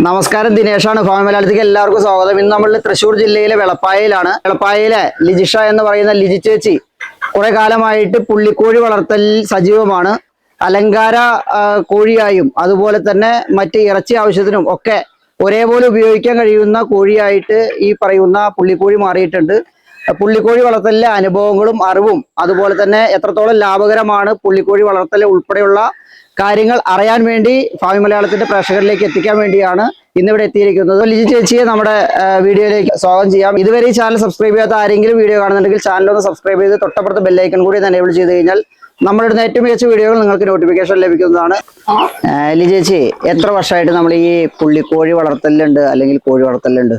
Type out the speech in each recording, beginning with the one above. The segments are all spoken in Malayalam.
നമസ്കാരം, ദിനേശാണ്. ഫാം മലയാളത്തിലേക്ക് എല്ലാവർക്കും സ്വാഗതം. ഇന്ന് നമ്മൾ തൃശ്ശൂർ ജില്ലയിലെ വെളപ്പായയിലാണ്. വെളപ്പായയിലെ ലിജിഷ എന്ന് പറയുന്ന ലിജി ചേച്ചി കുറെ കാലമായിട്ട് പുള്ളിക്കോഴി വളർത്തലിൽ സജീവമാണ്. അലങ്കാര കോഴിയായും അതുപോലെ തന്നെ മറ്റ് ഇറച്ചി ആവശ്യത്തിനും ഒക്കെ ഒരേപോലെ ഉപയോഗിക്കാൻ കഴിയുന്ന കോഴിയായിട്ട് ഈ പറയുന്ന പുള്ളിക്കോഴി മാറിയിട്ടുണ്ട്. പുള്ളിക്കോഴി വളർത്തലിലെ അനുഭവങ്ങളും അറിവും അതുപോലെ തന്നെ എത്രത്തോളം ലാഭകരമാണ് പുള്ളിക്കോഴി വളർത്തൽ ഉൾപ്പെടെയുള്ള കാര്യങ്ങൾ അറിയാൻ വേണ്ടി ഫാമി മലയാളത്തിന്റെ പ്രേക്ഷകരിലേക്ക് എത്തിക്കാൻ വേണ്ടിയാണ് ഇന്നിവിടെ എത്തിയിരിക്കുന്നത്. ലിജി ചേച്ചിയെ നമ്മുടെ വീഡിയോയിലേക്ക് സ്വാഗതം ചെയ്യാം. ഇതുവരെ ഈ ചാനൽ സബ്സ്ക്രൈബ് ചെയ്യാത്ത ആരെങ്കിലും വീഡിയോ കാണുന്നുണ്ടെങ്കിൽ ചാനലൊന്ന് സബ്സ്ക്രൈബ് ചെയ്ത് തൊട്ടപ്പുറത്ത് ബെല്ലൈക്കൺ കൂടി എനേബിൾ ചെയ്ത് കഴിഞ്ഞാൽ നമ്മളിടുന്ന ഏറ്റവും മികച്ച വീഡിയോകൾ നിങ്ങൾക്ക് നോട്ടിഫിക്കേഷൻ ലഭിക്കുന്നതാണ്. ലിജി ചേച്ചി, എത്ര വർഷമായിട്ട് നമ്മൾ ഈ പുള്ളിക്കോഴി വളർത്തലുണ്ട് അല്ലെങ്കിൽ കോഴി വളർത്തലുണ്ട്?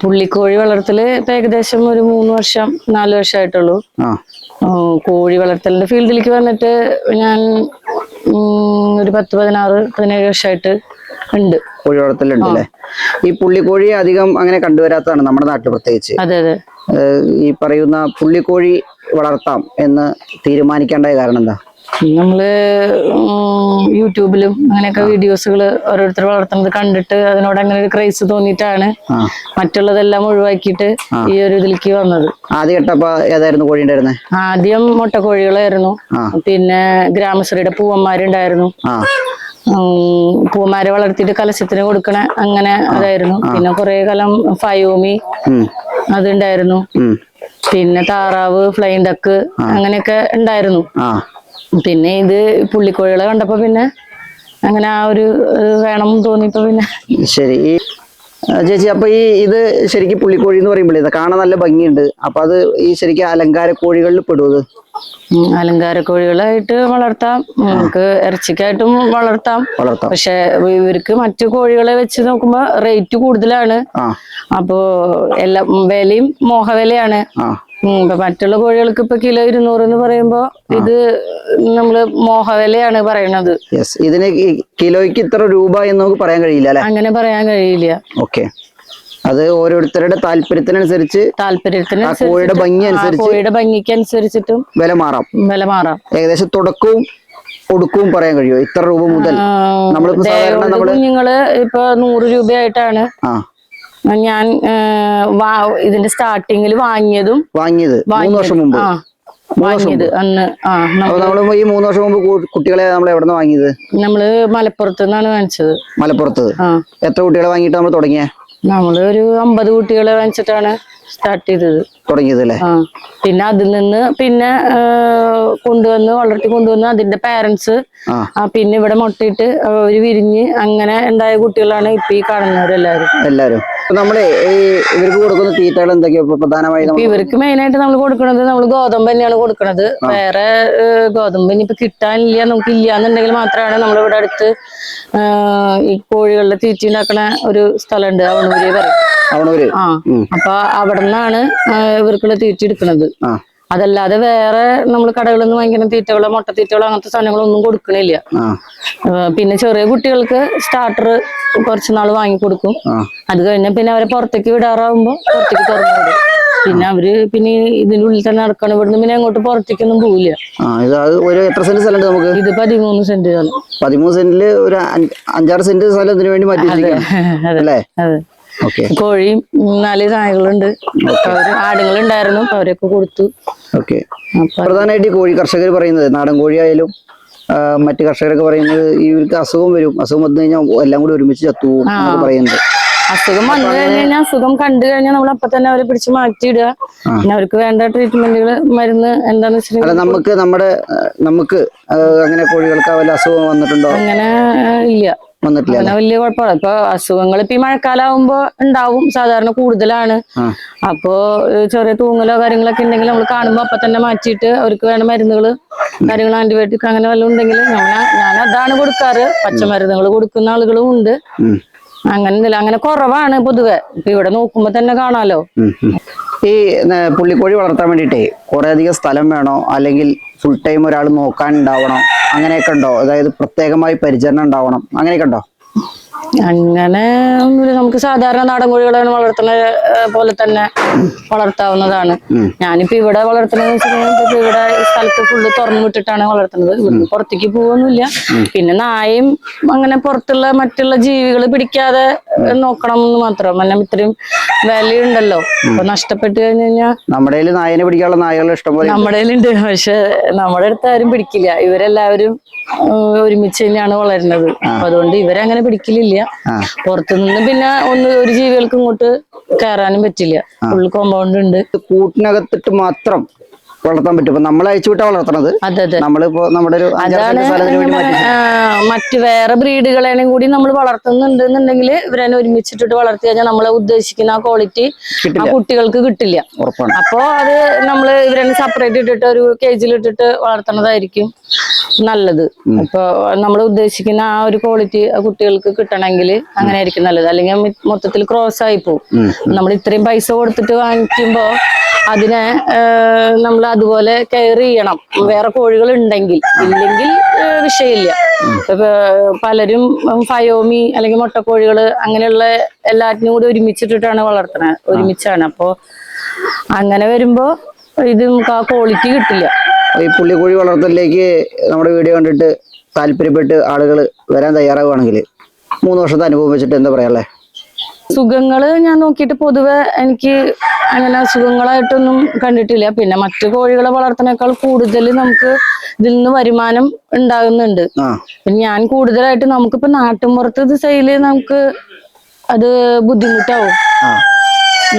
പുള്ളിക്കോഴി വളർത്തല് ഇപ്പൊ ഏകദേശം ഒരു 3 വർഷം 4 വർഷമായിട്ടുള്ളൂ. കോഴി വളർത്തലിന്റെ ഫീൽഡിലേക്ക് വന്നിട്ട് ഞാൻ ഒരു 10-16-17 വർഷമായിട്ട് ഉണ്ട്. കോഴി വളർത്തലുണ്ട് അല്ലേ? ഈ പുള്ളിക്കോഴി അധികം അങ്ങനെ കണ്ടുവരാത്തതാണ് നമ്മുടെ നാട്ടിൽ പ്രത്യേകിച്ച്. അതെ അതെ. ഈ പറയുന്ന പുള്ളിക്കോഴി വളർത്താം എന്ന് തീരുമാനിക്കേണ്ട കാരണം എന്താ? നമ്മള് യൂട്യൂബിലും അങ്ങനെയൊക്കെ വീഡിയോസുകൾ ഓരോരുത്തർ വളർത്തുന്നത് കണ്ടിട്ട് അതിനോട് അങ്ങനെ ഒരു ക്രൈസ് തോന്നിയിട്ടാണ് മറ്റുള്ളതെല്ലാം ഒഴിവാക്കിയിട്ട് ഈ ഒരു ഇതിലേക്ക് വന്നത്. ആദ്യം കേട്ടപ്പോ ഏതായിരുന്നു കോഴി ഉണ്ടായിരുന്നത്? ആദ്യം മുട്ടക്കോഴികളായിരുന്നു, പിന്നെ ഗ്രാമശ്രീയുടെ പൂവന്മാരുണ്ടായിരുന്നു. പൂവന്മാരെ വളർത്തിയിട്ട് കലശത്തിന് കൊടുക്കണ അങ്ങനെ അതായിരുന്നു. പിന്നെ കുറെ കാലം ഫയോമി അതുണ്ടായിരുന്നു. പിന്നെ താറാവ്, ഫ്ലൈൻ ഡക്ക് അങ്ങനെയൊക്കെ ഉണ്ടായിരുന്നു. പിന്നെ ഇത് പുള്ളിക്കോഴികളെ കണ്ടപ്പോ പിന്നെ അങ്ങനെ ആ ഒരു വേണം തോന്നിയപ്പോ പിന്നെ ശരി. ചേച്ചി, അപ്പൊ ഇത് ശരിക്കും പുള്ളിക്കോഴി എന്ന് പറയുമ്പോഴേ ഇത് കാണാൻ നല്ല ഭംഗിയുണ്ട്. അപ്പൊ അത് ഈ ശരിക്കും അലങ്കാര കോഴികളിൽ പെടുന്നത്? അലങ്കാര കോഴികളായിട്ട് വളർത്താം, നമുക്ക് ഇറച്ചിക്കായിട്ടും വളർത്താം. പക്ഷെ ഇവർക്ക് മറ്റു കോഴികളെ വെച്ച് നോക്കുമ്പോ റേറ്റ് കൂടുതലാണ്. അപ്പോ എല്ലാ വിലയും മോഹവിലയാണ്. ഇപ്പൊ മറ്റുള്ള കോഴികൾക്ക് ഇപ്പൊ കിലോ 200 എന്ന് പറയുമ്പോ ഇത് നമ്മള് മോഹവിലയാണ് പറയണത്. ഇതിന് കിലോയ്ക്ക് ഇത്ര രൂപ എന്ന് നമുക്ക് പറയാൻ കഴിയില്ല അല്ലെ? അങ്ങനെ പറയാൻ കഴിയില്ല. ഓക്കെ, അത് ഓരോരുത്തരുടെ താല്പര്യത്തിനനുസരിച്ച് കോഴിയുടെ ഭംഗിക്ക് അനുസരിച്ചിട്ടും വില മാറാം. ഏകദേശം തുടക്കവും ഒടുക്കവും പറയാൻ കഴിയുമോ? ഇത്ര രൂപ മുതൽ കുഞ്ഞുങ്ങള് ഇപ്പൊ 100 രൂപയായിട്ടാണ് ഞാൻ ഇതിന്റെ സ്റ്റാർട്ടിങ്ങിൽ വാങ്ങിയത് 3 വർഷം മുമ്പ് അന്ന്. നമ്മള് ഈ 3 വർഷം മുമ്പ് കുട്ടികളെ നമ്മൾ എവിടെ നിന്ന് വാങ്ങിയത്? നമ്മള് മലപ്പുറത്ത് നിന്നാണ് വാങ്ങിച്ചത്. മലപ്പുറത്ത് എത്ര കുട്ടികളെ വാങ്ങിയിട്ട് നമ്മൾ തുടങ്ങിയ? നമ്മള് ഒരു 50 കുട്ടികളെ വാങ്ങിച്ചിട്ടാണ് സ്റ്റാർട്ട് ചെയ്തത്, തുടങ്ങിയത് അല്ലേ? പിന്നെ അതിൽ നിന്ന് പിന്നെ കൊണ്ടുവന്ന് അതിന്റെ പാരന്റ്സ് പിന്നെ ഇവിടെ മുട്ടയിട്ട് അവര് വിരിഞ്ഞ് അങ്ങനെ ഉണ്ടായ കുട്ടികളാണ് ഇപ്പൊ ഈ കാണുന്നവരെല്ലാരും. നമ്മള് ഇവർക്ക് കൊടുക്കുന്ന തീറ്റകൾ എന്തൊക്കെയാ പ്രധാനമായും? ഇവർക്ക് മെയിനായിട്ട് നമ്മൾ കൊടുക്കുന്നത് ഗോതമ്പ് തന്നെയാണ് കൊടുക്കുന്നത്. വേറെ ഗോതമ്പ് ഇനിയിപ്പോ കിട്ടാനില്ല, നമുക്ക് ഇല്ലാന്നുണ്ടെങ്കിൽ മാത്രമാണ് നമ്മളിവിടെ അടുത്ത് ഈ കോഴികളുടെ തീറ്റ ഉണ്ടാക്കണ ഒരു സ്ഥലമുണ്ട്, അവണൂര്. അപ്പൊ അവിടെ നിന്നാണ് ഇവർക്കുള്ള തീറ്റ എടുക്കുന്നത്. അതല്ലാതെ വേറെ നമ്മൾ കടകളിൽ നിന്ന് വാങ്ങിക്കുന്ന തീറ്റകളോ മുട്ടത്തീറ്റകളോ അങ്ങനത്തെ സാധനങ്ങളൊന്നും കൊടുക്കണില്ല. പിന്നെ ചെറിയ കുട്ടികൾക്ക് സ്റ്റാർട്ടർ കുറച്ചുനാൾ വാങ്ങിക്കൊടുക്കും. അത് കഴിഞ്ഞാൽ പിന്നെ അവരെ പുറത്തേക്ക് വിടാറാവുമ്പോ പുറത്തേക്ക് തുറന്നു വിടും. പിന്നെ അവര് പിന്നെ ഇതിന്റെ ഉള്ളിൽ തന്നെ നടക്കണം. ഇവിടുന്ന് പിന്നെ അങ്ങോട്ട് പുറത്തേക്കൊന്നും പോവില്ല. എത്ര സെന്റ് സ്ഥലം നമുക്ക്? ഇത് 13 സെന്റ്. 13 സെന്റില് ഒരു 5-6 സെന്റ് സ്ഥലം ഇതിനു വേണ്ടി മാറ്റി അല്ലേ? കോഴിയും 4 നായകളുണ്ട്. ആടുകളുണ്ടായിരുന്നു, അവരൊക്കെ കൊടുത്തു. ഓക്കെ. പ്രധാനമായിട്ട് ഈ കോഴി കർഷകർ പറയുന്നത്, നാടൻ കോഴിയായാലും മറ്റു കർഷകരൊക്കെ പറയുന്നത് ഇവർക്ക് അസുഖം വന്നു കഴിഞ്ഞാൽ എല്ലാം കൂടി ഒരുമിച്ച് ചത്തുപോകും എന്നൊക്കെ പറയുന്നുണ്ട്. അസുഖം വന്നു കഴിഞ്ഞാൽ അസുഖം കണ്ടു കഴിഞ്ഞാൽ നമ്മൾ അപ്പൊ തന്നെ അവരെ പിടിച്ച് മാറ്റിയിടുക. പിന്നെ അവർക്ക് വേണ്ട ട്രീറ്റ്മെന്റുകൾ, മരുന്ന് എന്താന്ന് വെച്ചിട്ടുണ്ടെങ്കിൽ നമുക്ക് അങ്ങനെ കോഴികൾക്ക് വല്ല അസുഖം വന്നിട്ടുണ്ടോ? അങ്ങനെ ഇല്ല, അങ്ങനെ വലിയ കുഴപ്പമില്ല. ഇപ്പൊ അസുഖങ്ങൾ ഇപ്പൊ ഈ മഴക്കാലാവുമ്പോ ഉണ്ടാവും, സാധാരണ കൂടുതലാണ്. അപ്പോ ചെറിയ തൂങ്ങലോ കാര്യങ്ങളൊക്കെ ഉണ്ടെങ്കിൽ നമ്മൾ കാണുമ്പോ അപ്പൊ തന്നെ മാറ്റിയിട്ട് അവർക്ക് വേണ്ട മരുന്നുകള് കാര്യങ്ങൾ, ആന്റിബയോട്ടിക് അങ്ങനെ വല്ലതും ഉണ്ടെങ്കിൽ ഞാൻ അതാണ് കൊടുക്കാറ്. പച്ചമരുന്നുകൾ കൊടുക്കുന്ന ആളുകളും ഉണ്ട്. അങ്ങനെ കുറവാണ് പൊതുവെ. ഇപ്പൊ ഇവിടെ നോക്കുമ്പോ തന്നെ കാണാലോ. ഈ പുള്ളിക്കോഴി വളർത്താൻ വേണ്ടിട്ടേ കുറെ അധികം സ്ഥലം വേണോ, അല്ലെങ്കിൽ ഫുൾ ടൈം ഒരാൾ നോക്കാൻ ഉണ്ടാവണം, അങ്ങനെയൊക്കെ ഉണ്ടോ? അതായത് പ്രത്യേകമായി പരിചരണം ഉണ്ടാവണം, അങ്ങനെയൊക്കെ ഉണ്ടോ? അങ്ങനെ ഒന്നുമില്ല. നമുക്ക് സാധാരണ നാടൻ കോഴികളെ വളർത്തുന്ന പോലെ തന്നെ വളർത്താവുന്നതാണ്. ഞാനിപ്പോ ഇവിടെ വളർത്തുന്നത് വെച്ചിട്ടുണ്ടെങ്കിൽ ഇവിടെ സ്ഥലത്ത് ഫുള്ള് തുറന്നു വിട്ടിട്ടാണ് വളർത്തുന്നത്. ഇവിടുന്ന് പുറത്തേക്ക് പോവൊന്നുമില്ല. പിന്നെ നായയും അങ്ങനെ പുറത്തുള്ള മറ്റുള്ള ജീവികൾ പിടിക്കാതെ നോക്കണം എന്ന് മാത്രം. കാരണം ഇത്രയും വിലയുണ്ടല്ലോ. അപ്പൊ നഷ്ടപ്പെട്ട് കഴിഞ്ഞു കഴിഞ്ഞാൽ നമ്മുടെ നായനെ പിടിക്കാനുള്ള നായകൾ ഇഷ്ടംപോലെ നമ്മുടെ ഉണ്ട്. പക്ഷെ നമ്മുടെ അടുത്ത് ആരും പിടിക്കില്ല. ഇവരെല്ലാവരും ഒരുമിച്ച് തന്നെയാണ് വളരുന്നത്. അപ്പൊ അതുകൊണ്ട് ഇവരങ്ങനെ പിടിക്കലില്ല. പുറത്തുനിന്ന് പിന്നെ ഒരു ജീവികൾക്ക് ഇങ്ങോട്ട് കയറാനും പറ്റില്ല. ഫുൾ കോമ്പൗണ്ട് ഉണ്ട്. കൂട്ടിനകത്തിട്ട് മാത്രം വളർത്താൻ പറ്റും. ഇപ്പൊ നമ്മൾ അയച്ചു വിട്ടാ വളർത്തണത്. അതെ അതെ. നമ്മളിപ്പോ നമ്മുടെ ഒരു അതാണ് മറ്റു വേറെ ബ്രീഡുകളെയും കൂടി നമ്മൾ വളർത്തുന്നുണ്ടെന്നുണ്ടെങ്കിൽ ഇവരെ ഒരുമിച്ചിട്ടിട്ട് വളർത്തി കഴിഞ്ഞാൽ നമ്മളെ ഉദ്ദേശിക്കുന്ന ആ ക്വാളിറ്റി ആ കുട്ടികൾക്ക് കിട്ടില്ല. അപ്പോ അത് നമ്മള് ഇവരെ സെപ്പറേറ്റ് ഇട്ടിട്ട് ഒരു കേജിൽ ഇട്ടിട്ട് വളർത്തുന്നതായിരിക്കും നല്ലത്. ഇപ്പൊ നമ്മൾ ഉദ്ദേശിക്കുന്ന ആ ഒരു ക്വാളിറ്റി ആ കുട്ടികൾക്ക് കിട്ടണമെങ്കിൽ അങ്ങനെ ആയിരിക്കും നല്ലത്. അല്ലെങ്കിൽ മൊത്തത്തിൽ ക്രോസ് ആയി പോകും. നമ്മൾ ഇത്രയും പൈസ കൊടുത്തിട്ട് വാങ്ങിക്കുമ്പോ അതിനെ നമ്മൾ അതുപോലെ കെയർ ചെയ്യണം. വേറെ കോഴികൾ ഉണ്ടെങ്കിൽ, ഇല്ലെങ്കിൽ വിഷയമില്ല. പലരും ഫയോമി അല്ലെങ്കിൽ മുട്ടക്കോഴികള് അങ്ങനെയുള്ള എല്ലാറ്റിനും കൂടി ഒരുമിച്ചിട്ടിട്ടാണ് വളർത്തുന്നത്. ഒരുമിച്ചാണ്. അപ്പോ അങ്ങനെ വരുമ്പോ ഇത് നമുക്ക് ആ ക്വാളിറ്റി കിട്ടില്ല. ഈ പുള്ളിക്കോഴി വളർത്തലിലേക്ക് നമ്മുടെ വീഡിയോ കണ്ടിട്ട് താല്പര്യപ്പെട്ട് ആളുകൾ വരാൻ തയ്യാറാവുകയാണെങ്കിൽ 3 വർഷത്തെ അനുഭവം വെച്ചിട്ട് എന്താ പറയാ? സുഖങ്ങള് ഞാൻ നോക്കിയിട്ട് പൊതുവെ എനിക്ക് അങ്ങനെ അസുഖങ്ങളായിട്ടൊന്നും കണ്ടിട്ടില്ല. പിന്നെ മറ്റു കോഴികളെ വളർത്തുന്നേക്കാൾ കൂടുതൽ നമുക്ക് ഇതിൽ നിന്ന് വരുമാനം ഉണ്ടാകുന്നുണ്ട്. പിന്നെ ഞാൻ കൂടുതലായിട്ട് നമുക്കിപ്പോ നാട്ടിൻപുറത്ത് ഇത് സെയില് നമുക്ക് അത് ബുദ്ധിമുട്ടാവും.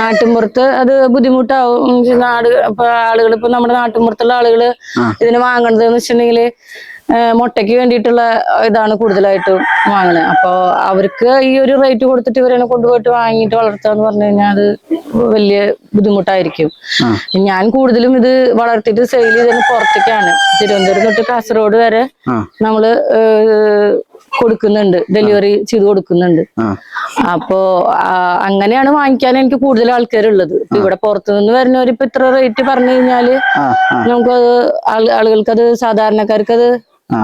നാട്ടിൻപുറത്ത് അത് ബുദ്ധിമുട്ടാവും. ആളുകൾ ഇപ്പൊ നമ്മുടെ നാട്ടിൻപുറത്തുള്ള ആളുകള് ഇതിന് വാങ്ങണത് എന്ന് വെച്ചിട്ടുണ്ടെങ്കില് മുട്ടയ്ക്ക് വേണ്ടിയിട്ടുള്ള ഇതാണ് കൂടുതലായിട്ടും വാങ്ങണത്. അപ്പൊ അവർക്ക് ഈ ഒരു റേറ്റ് കൊടുത്തിട്ട് ഇവരെ കൊണ്ടുപോയിട്ട് വാങ്ങിയിട്ട് വളർത്തുക എന്ന് പറഞ്ഞു കഴിഞ്ഞാൽ അത് വലിയ ബുദ്ധിമുട്ടായിരിക്കും. ഞാൻ കൂടുതലും ഇത് വളർത്തിയിട്ട് സെയിൽ ചെയ്തത് പുറത്തേക്കാണ്. തിരുവനന്തപുരം തൊട്ട് കാസർഗോഡ് വരെ നമ്മള് കൊടുക്കുന്നുണ്ട്, ഡെലിവറി ചെയ്ത് കൊടുക്കുന്നുണ്ട്. അപ്പോ അങ്ങനെയാണ് വാങ്ങിക്കാൻ എനിക്ക് കൂടുതൽ ആൾക്കാരുള്ളത്. ഇവിടെ പുറത്തുനിന്ന് വരുന്നവർ ഇപ്പൊ ഇത്ര റേറ്റ് പറഞ്ഞു കഴിഞ്ഞാല് നമുക്കത് ആളുകൾക്കത് സാധാരണക്കാർക്കത്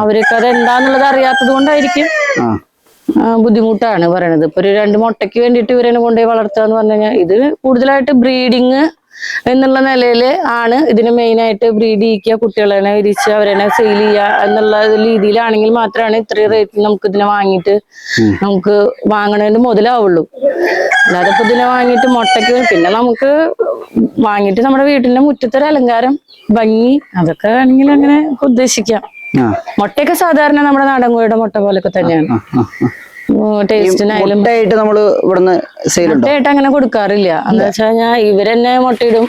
അവർക്ക് അത് എന്താന്നുള്ളത് അറിയാത്തത് കൊണ്ടായിരിക്കും ബുദ്ധിമുട്ടാണ് പറയണത്. ഇപ്പൊ ഒരു 2 മുട്ടയ്ക്ക് വേണ്ടിയിട്ട് ഇവരെ കൊണ്ടുപോയി വളർത്തുക എന്ന് പറഞ്ഞു കഴിഞ്ഞാൽ ഇത് കൂടുതലായിട്ട് ബ്രീഡിങ് എന്നുള്ള നിലയിൽ ആണ് ഇതിന് മെയിൻ ആയിട്ട്. ബ്രീഡ് ചെയ്യിക്കുക, കുട്ടികളെ വിരിച്ച് അവരെ സെയിൽ ചെയ്യുക എന്നുള്ള രീതിയിലാണെങ്കിൽ മാത്രമാണ് ഇത്രയും റേറ്റിൽ നമുക്ക് ഇതിനെ വാങ്ങിയിട്ട് നമുക്ക് വാങ്ങണതിന് മുതലാവുള്ളൂ. അല്ലാതെ ഇപ്പൊ ഇതിനെ വാങ്ങിയിട്ട് മുട്ടയ്ക്ക് പിന്നെ നമുക്ക് വാങ്ങിയിട്ട് നമ്മുടെ വീട്ടിന്റെ മുറ്റത്തൊരു അലങ്കാരം, ഭംഗി, അതൊക്കെ ആണെങ്കിൽ അങ്ങനെ ഉദ്ദേശിക്കാം. മുട്ടയൊക്കെ സാധാരണ നമ്മുടെ നാടൻ കോഴിയുടെ മുട്ട പോലൊക്കെ തന്നെയാണ്. ടേസ്റ്റിനായാലും മുട്ടയായിട്ട് അങ്ങനെ കൊടുക്കാറില്ല. എന്ന് വെച്ച് കഴിഞ്ഞാൽ ഇവരെന്നെ മുട്ടയിടും,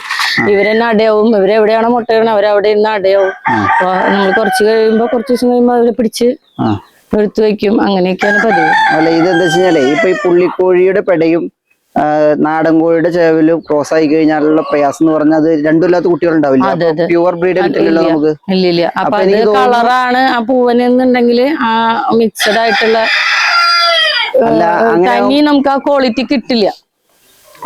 ഇവരെന്നെ അടയാവും. ഇവരെവിടെയാണോ മുട്ടയിടണം അവരവിടെ ഇരുന്ന് അടയാവും. അപ്പൊ നമ്മൾ കുറച്ച് കഴിയുമ്പോ കുറച്ച് ദിവസം കഴിയുമ്പോ അവരെ പിടിച്ച് എടുത്തു വെക്കും. അങ്ങനെയൊക്കെയാണ് പതിവ്. അല്ല, ഇതെന്താ വെച്ചാലേ ഇപ്പൊ ഈ പുള്ളിക്കോഴിയുടെ പെടയും നാടൻ കോഴിയുടെ ചേവലും ക്രോസ് ആയി കഴിഞ്ഞാലുള്ള പ്രയാസം എന്ന് പറഞ്ഞാൽ അത് രണ്ടുമില്ലാത്ത കുട്ടികൾ ഉണ്ടാവില്ല. പ്യുവർ ബ്രീഡ് കിട്ടില്ലല്ലോ നമുക്ക്. ഇല്ല. അപ്പൊ അത് കളറാണ് ആ പൂവനെന്നുണ്ടെങ്കിൽ ആ മിക്സഡ് ആയിട്ടുള്ള തങ്ങി നമുക്ക് ആ ക്വാളിറ്റി കിട്ടില്ല.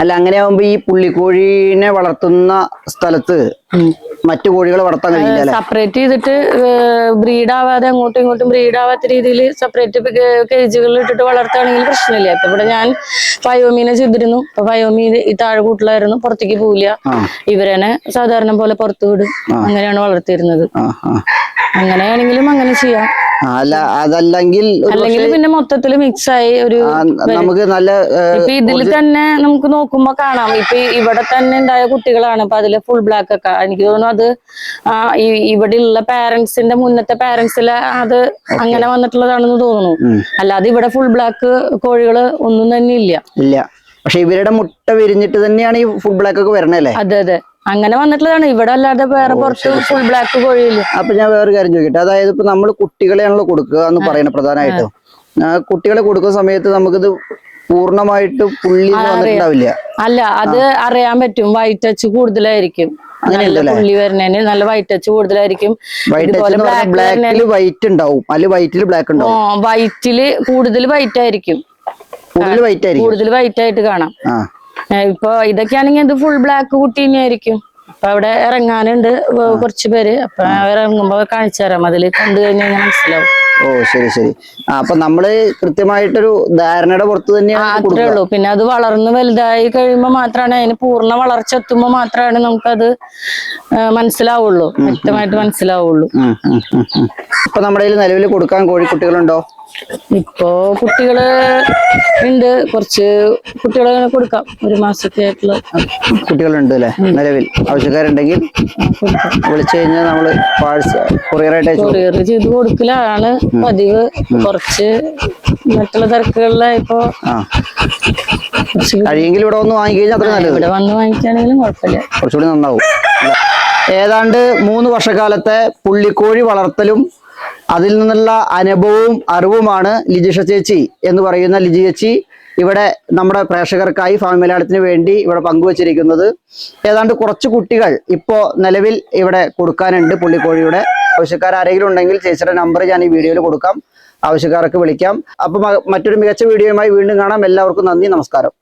അല്ല, അങ്ങനെ ആവുമ്പോ ഈ പുള്ളിക്കോഴീനെ വളർത്തുന്ന സ്ഥലത്ത് മറ്റു കോഴികളെ വളർത്താൻ കഴിയില്ല. സെപ്പറേറ്റ് ചെയ്തിട്ട് ബ്രീഡ് ആവാതെ അങ്ങോട്ടും ഇങ്ങോട്ടും ബ്രീഡ് ആവാത്ത രീതിയിൽ സെപ്പറേറ്റ് കേജുകളിൽ ഇട്ടിട്ട് വളർത്തുകയാണെങ്കിൽ പ്രശ്നമില്ല. ഇപ്പൊ ഇവിടെ ഞാൻ ഫയോമീനെ ചെയ്തിരുന്നു. അപ്പൊ ഫയോമി ഈ താഴെ കൂട്ടിലായിരുന്നു, പുറത്തേക്ക് പോവില്ല. ഇവരെന്നെ സാധാരണ പോലെ പുറത്തു വിടും. അങ്ങനെയാണ് വളർത്തിയിരുന്നത്. അങ്ങനെയാണെങ്കിലും അങ്ങനെ ചെയ്യാം. അതല്ലെങ്കിൽ പിന്നെ മൊത്തത്തില് മിക്സ് ആയി ഒരു നമുക്ക് നല്ല ഇപ്പൊ ഇതിൽ തന്നെ നമുക്ക് നോക്കുമ്പോ കാണാം. ഇപ്പൊ ഇവിടെ തന്നെ ഉണ്ടായ കുട്ടികളാണ്. അപ്പൊ അതില് ഫുൾ ബ്ലാക്ക് ഒക്കെ എനിക്ക് തോന്നുന്നു അത് ഇവിടെ ഉള്ള പാരന്റ്സിന്റെ മുന്നത്തെ പാരന്റ്സിലെ അത് അങ്ങനെ വന്നിട്ടുള്ളതാണെന്ന് തോന്നുന്നു. അല്ലാതെ ഇവിടെ ഫുൾ ബ്ലാക്ക് കോഴികള് ഒന്നും തന്നെ ഇല്ല. പക്ഷെ ഇവരുടെ മുട്ട വിരിഞ്ഞിട്ട് തന്നെയാണ് ഈ ഫുൾ ബ്ലാക്ക് ഒക്കെ വരണല്ലേ? അതെ. അങ്ങനെ വന്നിട്ടുള്ളതാണ്. ഇവിടെ അല്ലാതെ വേറെ പുറത്ത് ഫുൾ ബ്ലാക്ക് കോഴിയില്ല. അപ്പൊ ഞാൻ വേറെ കാര്യം ചോദിക്കട്ടെ. അതായത് ഇപ്പൊ നമ്മൾ കുട്ടികളെയാണല്ലോ കൊടുക്കുക എന്ന് പറയുന്നത് പ്രധാനമായിട്ടും. കുട്ടികളെ കൊടുക്കുന്ന സമയത്ത് നമുക്കിത് പൂർണ്ണമായിട്ട് പുള്ളി വന്നിട്ടുണ്ടാവില്ല. അല്ല, അത് അറിയാൻ പറ്റും. വൈറ്റ് ടച്ച് കൂടുതലായിരിക്കും. പുള്ളി വരുന്നതിന് നല്ല വൈറ്റ് ടച്ച് കൂടുതലായിരിക്കും. ബ്ലാക്കില് വൈറ്റ് ഉണ്ടാവും, അല്ലെങ്കിൽ വൈറ്റില് ബ്ലാക്ക് ഉണ്ടാവും. വൈറ്റില് കൂടുതൽ വൈറ്റ് ആയിരിക്കും. കൂടുതൽ വൈറ്റ് ആയിട്ട് കാണാം. ഇപ്പൊ ഇതൊക്കെയാണെങ്കിൽ ഇത് ഫുൾ ബ്ലാക്ക് കുട്ടി തന്നെയായിരിക്കും. അപ്പൊ അവിടെ ഇറങ്ങാനുണ്ട് കുറച്ചു പേര്. അപ്പൊ ഇറങ്ങുമ്പോ കാണിച്ചു തരാം. അതിൽ കണ്ടു കഴിഞ്ഞാൽ മനസ്സിലാവും. ഓ ശരി ശരി. അപ്പൊ നമ്മള് കൃത്യമായിട്ടൊരു ധാരണയുടെ പുറത്ത് തന്നെയാണ് അത്രേ കൊടുക്കുക. ഉള്ളൂ. പിന്നെ അത് വളർന്ന് വലുതായി കഴിയുമ്പോൾ മാത്രമാണ് അതിന് പൂർണ്ണ വളർച്ച എത്തുമ്പോൾ മാത്രമാണ് നമുക്കത് മനസ്സിലാവുള്ളൂ, വ്യക്തമായിട്ട് മനസ്സിലാവുള്ളൂ. ഇപ്പൊ നമ്മുടെ കയ്യിൽ നിലവിൽ കൊടുക്കാൻ കോഴിക്കുട്ടികളുണ്ടോ? ഇപ്പോ കുട്ടികള് ഉണ്ട്, കുറച്ച് കുട്ടികളെ കൊടുക്കാം, 1 മാസമൊക്കെ ആയിട്ടുള്ള കുട്ടികളുണ്ട് അല്ലെ നിലവിൽ? ആവശ്യക്കാരുണ്ടെങ്കിൽ വിളിച്ചു കഴിഞ്ഞാൽ നമ്മള് കൊറിയറായിട്ട് അയച്ചു കൊറിയർ ചെയ്ത് കൊടുക്കലാണ് പതിവ്. കുറച്ച് മറ്റുള്ള തിരക്കുകളിലായിപ്പോ കഴിയെങ്കിൽ ഇവിടെ വന്ന് വാങ്ങിക്കഴിഞ്ഞാൽ അത്ര നല്ലത്. ഇവിടെ വന്ന് വാങ്ങിക്കുകയാണെങ്കിലും കുഴപ്പമില്ല, കുറച്ചുകൂടി നന്നാവും. ഏതാണ്ട് 3 വർഷക്കാലത്തെ പുള്ളിക്കോഴി വളർത്തലും അതിൽ നിന്നുള്ള അനുഭവവും അറിവുമാണ് ലിജിഷ ചേച്ചി എന്ന് പറയുന്ന ലിജി ചേച്ചി ഇവിടെ നമ്മുടെ പ്രേക്ഷകർക്കായി ഫാം മലയാളത്തിന് വേണ്ടി ഇവിടെ പങ്കുവച്ചിരിക്കുന്നത്. ഏതാണ്ട് കുറച്ച് കുട്ടികൾ ഇപ്പോൾ നിലവിൽ ഇവിടെ കൊടുക്കാനുണ്ട് പുള്ളിക്കോഴിയുടെ. ആവശ്യക്കാർ ആരെങ്കിലും ഉണ്ടെങ്കിൽ ചേച്ചിയുടെ നമ്പർ ഞാൻ ഈ വീഡിയോയിൽ കൊടുക്കാം, ആവശ്യക്കാർക്ക് വിളിക്കാം. അപ്പൊ മറ്റൊരു മികച്ച വീഡിയോയുമായി വീണ്ടും കാണാം. എല്ലാവർക്കും നന്ദി, നമസ്കാരം.